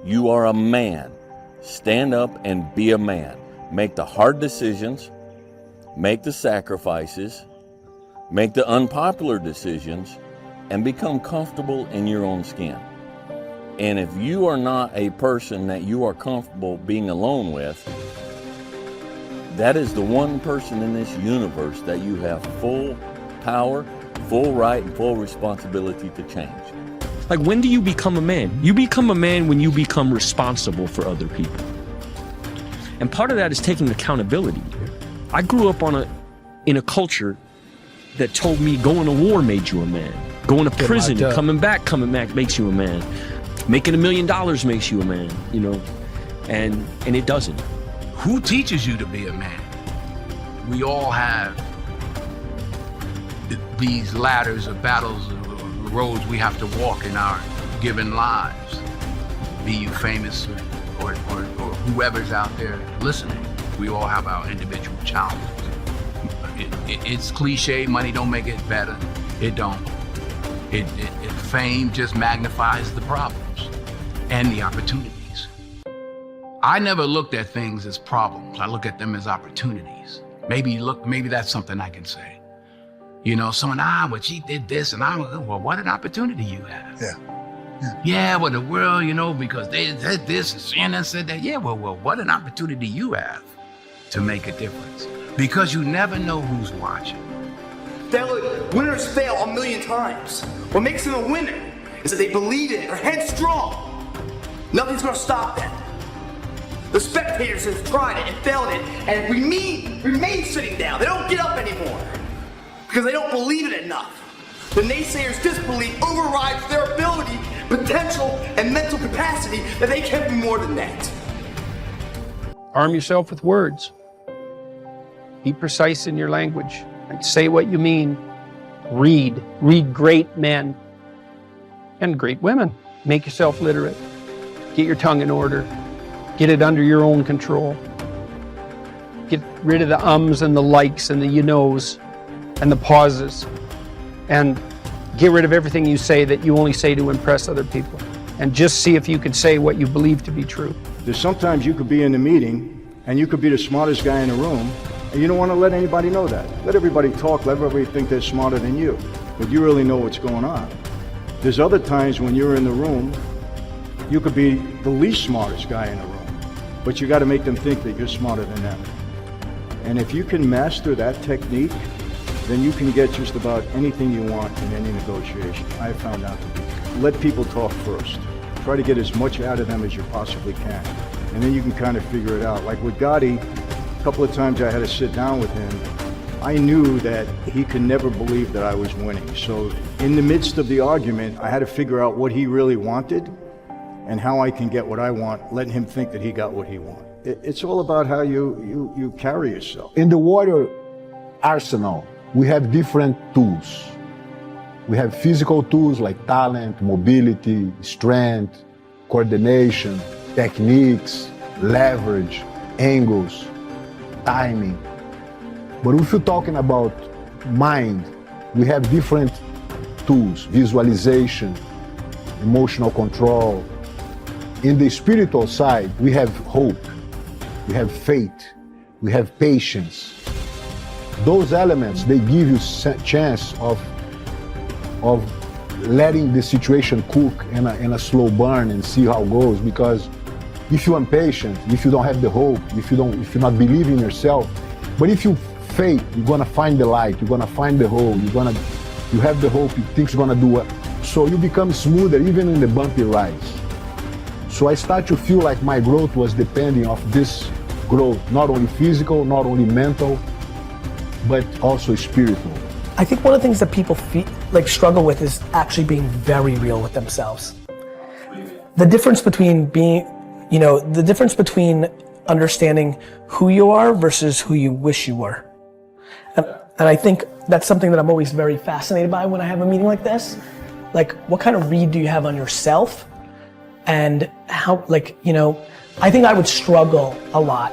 You are a man. Stand up and be a man. Make the hard decisions, make the sacrifices, make the unpopular decisions, and become comfortable in your own skin. And if you are not a person that you are comfortable being alone with, that is the one person in this universe that you have full power, full right, and full responsibility to change. Like, when do you become a man? You become a man when you become responsible for other people. And part of that is taking accountability. I grew up in a culture that told me going to war made you a man. Going to prison and coming back makes you a man. Making $1 million makes you a man, you know, and it doesn't. Who teaches you to be a man? We all have these ladders of battles, roads we have to walk in our given lives. Be you famous or whoever's out there listening. We all have our individual challenges. It's cliche, money don't make it better. It don't. Fame just magnifies the problems and the opportunities. I never looked at things as problems. I look at them as opportunities. Maybe that's something I can say. You know, someone, well, she did this, and well, what an opportunity you have. Yeah, well, the world, you know, because they said this, and CNN said that. Yeah, well, what an opportunity you have to make a difference. Because you never know who's watching. Winners fail 1,000,000 times. What makes them a winner is that they believe in it, they're headstrong. Nothing's gonna stop them. The spectators have tried it and failed it, and remain sitting down. They don't get up anymore because they don't believe it enough. The naysayers' disbelief overrides their ability, potential, and mental capacity that they can be more than that. Arm yourself with words. Be precise in your language. And say what you mean. Read great men and great women. Make yourself literate. Get your tongue in order. Get it under your own control. Get rid of the ums and the likes and the you knows and the pauses. And get rid of everything you say that you only say to impress other people. And just see if you can say what you believe to be true. There's sometimes you could be in a meeting and you could be the smartest guy in the room, and you don't want to let anybody know that. Let everybody talk, let everybody think they're smarter than you, but you really know what's going on. There's other times when you're in the room, you could be the least smartest guy in the room, but you got to make them think that you're smarter than them. And if you can master that technique, then you can get just about anything you want in any negotiation. I found out to be. Let people talk first. Try to get as much out of them as you possibly can. And then you can kind of figure it out. Like with Gotti, a couple of times I had to sit down with him. I knew that he could never believe that I was winning. So in the midst of the argument, I had to figure out what he really wanted and how I can get what I want, letting him think that he got what he wanted. It's all about how you carry yourself. In the warrior arsenal, we have different tools. We have physical tools like talent, mobility, strength, coordination, techniques, leverage, angles, timing. But if you're talking about mind, we have different tools: visualization, emotional control. In the spiritual side, we have hope, we have faith, we have patience. Those elements, they give you a chance of letting the situation cook in a slow burn and see how it goes. Because if you're impatient, if you don't have the hope, if you're not believing in yourself, but if you faith, you're gonna find the light, you're gonna find the hope, you have the hope, things are gonna do well. So you become smoother even in the bumpy rides. So I start to feel like my growth was depending on this growth, not only physical, not only mental, but also spiritual. I think one of the things that people struggle with is actually being very real with themselves. The difference between understanding who you are versus who you wish you were. And I think that's something that I'm always very fascinated by when I have a meeting like this. Like, what kind of read do you have on yourself? And how, I think I would struggle a lot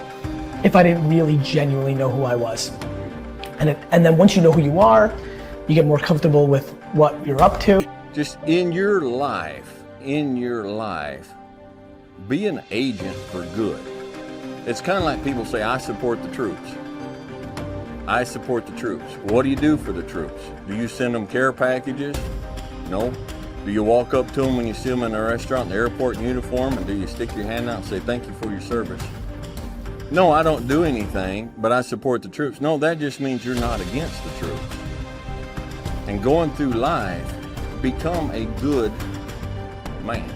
if I didn't really genuinely know who I was. And then once you know who you are, you get more comfortable with what you're up to. Just in your life, be an agent for good. It's kind of like people say, I support the troops. I support the troops. What do you do for the troops? Do you send them care packages? No. Do you walk up to them when you see them in a restaurant, in the airport in uniform, and do you stick your hand out and say, thank you for your service? No, I don't do anything, but I support the troops. No, that just means you're not against the troops. And going through life, become a good man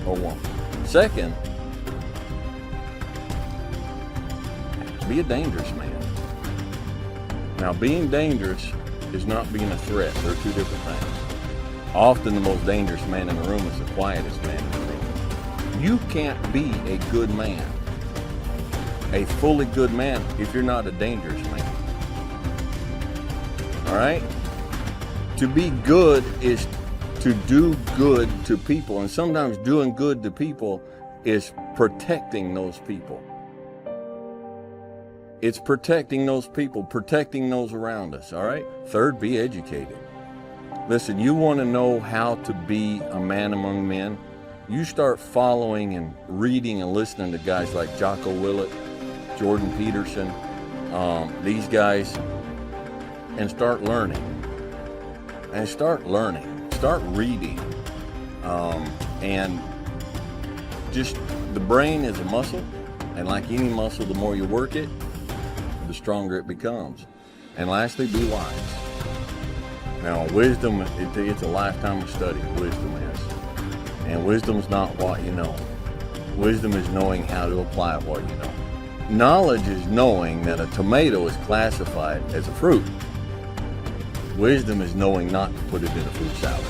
or woman. Second, be a dangerous man. Now, being dangerous is not being a threat. They're two different things. Often the most dangerous man in the room is the quietest man in the room. You can't be a good man, a fully good man, if you're not a dangerous man. All right? To be good is to do good to people. And sometimes doing good to people is protecting those people. It's protecting those people, protecting those around us, all right? Third, be educated. Listen, you want to know how to be a man among men? You start following and reading and listening to guys like Jocko Willett, Jordan Peterson, these guys, and start learning. And start reading. And just, the brain is a muscle, and like any muscle, the more you work it, the stronger it becomes. And lastly, be wise. Now, wisdom, it's a lifetime of study, wisdom is. And wisdom's not what you know. Wisdom is knowing how to apply what you know. Knowledge is knowing that a tomato is classified as a fruit. Wisdom is knowing not to put it in a fruit salad.